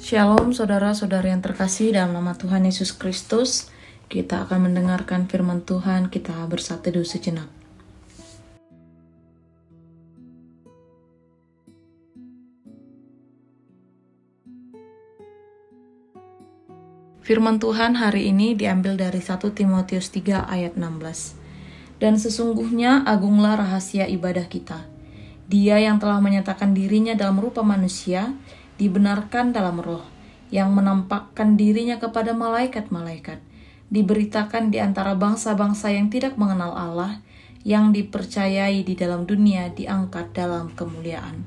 Shalom saudara-saudari yang terkasih dalam nama Tuhan Yesus Kristus. Kita akan mendengarkan firman Tuhan, kita bersateduh sejenak. Firman Tuhan hari ini diambil dari 1 Timotius 3 ayat 16. Dan sesungguhnya agunglah rahasia ibadah kita. Dia yang telah menyatakan dirinya dalam rupa manusia, dibenarkan dalam roh, yang menampakkan dirinya kepada malaikat-malaikat, diberitakan di antara bangsa-bangsa yang tidak mengenal Allah, yang dipercayai di dalam dunia, diangkat dalam kemuliaan.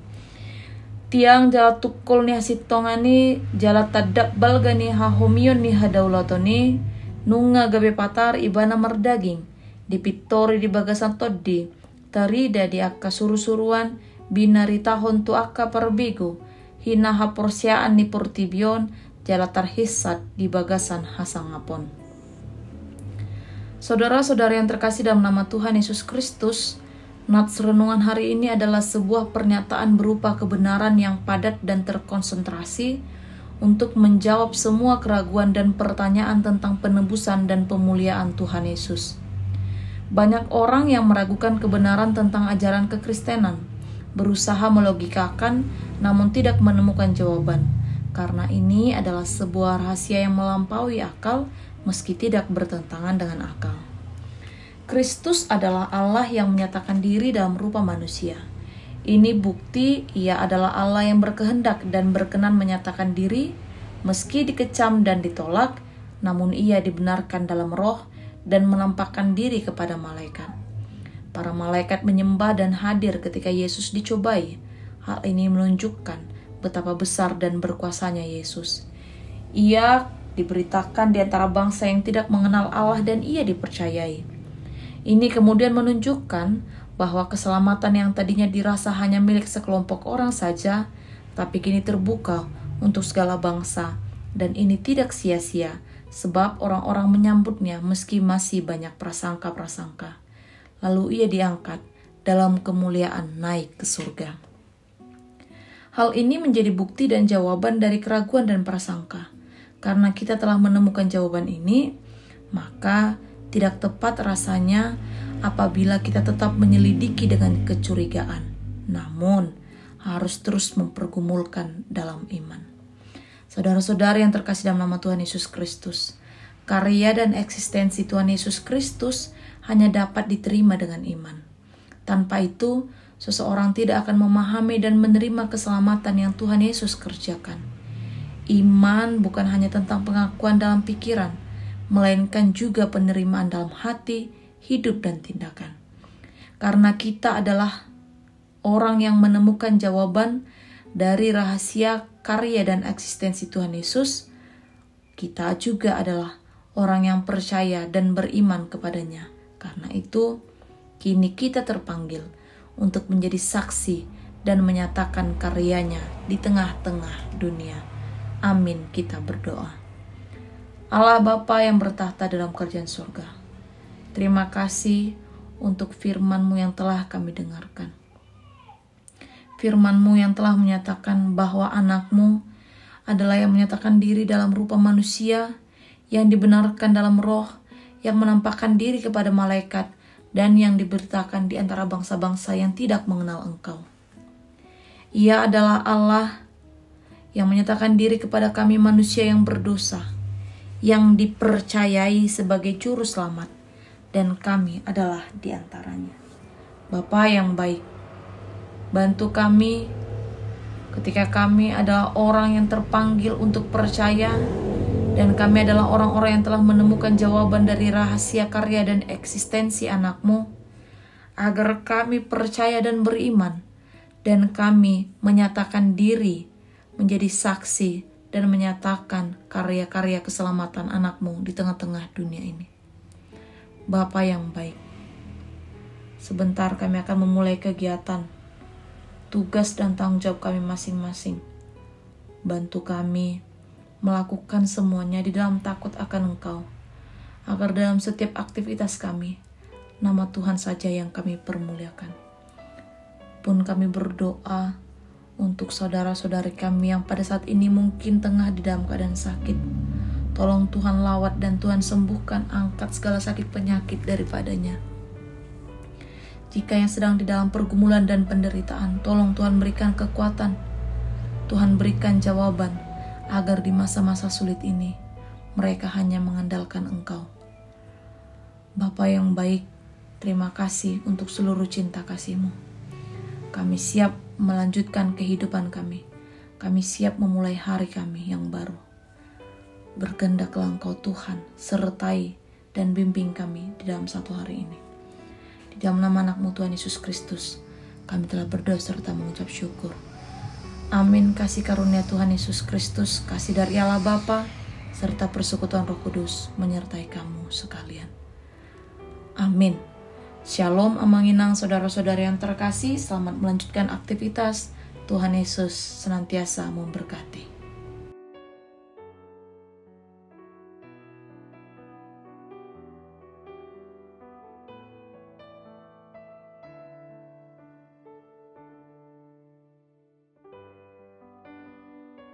Tiang jala tukul ni hasitongani jala tadap balgani hahomion ni hadaulatoni nunga gabe patar ibana merdaging dipitori di bagasan toddi tarida di akka suru-suruan binari tahun tu akka perbigo hina haporsiaan ni portibion jala tarhisat di bagasan hasangapon. Saudara-saudara yang terkasih dalam nama Tuhan Yesus Kristus, nats renungan hari ini adalah sebuah pernyataan berupa kebenaran yang padat dan terkonsentrasi untuk menjawab semua keraguan dan pertanyaan tentang penebusan dan pemuliaan Tuhan Yesus. Banyak orang yang meragukan kebenaran tentang ajaran kekristenan, berusaha melogikakan namun tidak menemukan jawaban. Karena ini adalah sebuah rahasia yang melampaui akal meski tidak bertentangan dengan akal. Kristus adalah Allah yang menyatakan diri dalam rupa manusia. Ini bukti Ia adalah Allah yang berkehendak dan berkenan menyatakan diri meski dikecam dan ditolak, namun Ia dibenarkan dalam roh dan menampakkan diri kepada malaikat. Para malaikat menyembah dan hadir ketika Yesus dicobai. Hal ini menunjukkan betapa besar dan berkuasanya Yesus. Ia diberitakan di antara bangsa yang tidak mengenal Allah dan Ia dipercayai. Ini kemudian menunjukkan bahwa keselamatan yang tadinya dirasa hanya milik sekelompok orang saja, tapi kini terbuka untuk segala bangsa, dan ini tidak sia-sia, sebab orang-orang menyambutnya meski masih banyak prasangka-prasangka. Lalu ia diangkat dalam kemuliaan naik ke surga. Hal ini menjadi bukti dan jawaban dari keraguan dan prasangka. Karena kita telah menemukan jawaban ini, maka tidak tepat rasanya apabila kita tetap menyelidiki dengan kecurigaan, namun harus terus mempergumulkan dalam iman. Saudara-saudari yang terkasih dalam nama Tuhan Yesus Kristus, karya dan eksistensi Tuhan Yesus Kristus hanya dapat diterima dengan iman. Tanpa itu, seseorang tidak akan memahami dan menerima keselamatan yang Tuhan Yesus kerjakan. Iman bukan hanya tentang pengakuan dalam pikiran, melainkan juga penerimaan dalam hati, hidup, dan tindakan. Karena kita adalah orang yang menemukan jawaban dari rahasia karya dan eksistensi Tuhan Yesus, kita juga adalah orang yang percaya dan beriman kepadanya. Karena itu, kini kita terpanggil untuk menjadi saksi dan menyatakan karyanya di tengah-tengah dunia. Amin, kita berdoa. Allah Bapa yang bertahta dalam kerajaan surga, terima kasih untuk firman-Mu yang telah kami dengarkan. Firman-Mu yang telah menyatakan bahwa anak-Mu adalah yang menyatakan diri dalam rupa manusia, yang dibenarkan dalam roh, yang menampakkan diri kepada malaikat, dan yang diberitakan di antara bangsa-bangsa yang tidak mengenal Engkau. Ia adalah Allah yang menyatakan diri kepada kami manusia yang berdosa, yang dipercayai sebagai juru selamat, dan kami adalah di antaranya. Bapa yang baik, bantu kami ketika kami adalah orang yang terpanggil untuk percaya, dan kami adalah orang-orang yang telah menemukan jawaban dari rahasia karya dan eksistensi anak-Mu, agar kami percaya dan beriman, dan kami menyatakan diri menjadi saksi dan menyatakan karya-karya keselamatan anak-Mu di tengah-tengah dunia ini. Bapa yang baik, sebentar kami akan memulai kegiatan, tugas dan tanggung jawab kami masing-masing. Bantu kami melakukan semuanya di dalam takut akan Engkau, agar dalam setiap aktivitas kami, nama Tuhan saja yang kami permuliakan. Pun kami berdoa Untuk saudara-saudari kami yang pada saat ini mungkin tengah di dalam keadaan sakit, tolong Tuhan lawat dan Tuhan sembuhkan, angkat segala sakit penyakit daripadanya. Jika yang sedang di dalam pergumulan dan penderitaan, tolong Tuhan berikan kekuatan, Tuhan berikan jawaban, agar di masa-masa sulit ini, mereka hanya mengandalkan Engkau. Bapa yang baik, terima kasih untuk seluruh cinta kasih-Mu. Kami siap melanjutkan kehidupan kami. Kami siap memulai hari kami yang baru. Berkehendaklah Engkau Tuhan, sertai dan bimbing kami di dalam satu hari ini. Di dalam nama anak-Mu Tuhan Yesus Kristus, kami telah berdoa serta mengucap syukur. Amin. Kasih karunia Tuhan Yesus Kristus, kasih dari Allah Bapa, serta persekutuan Roh Kudus menyertai kamu sekalian. Amin. Shalom amanginang saudara-saudara yang terkasih, selamat melanjutkan aktivitas. Tuhan Yesus senantiasa memberkati.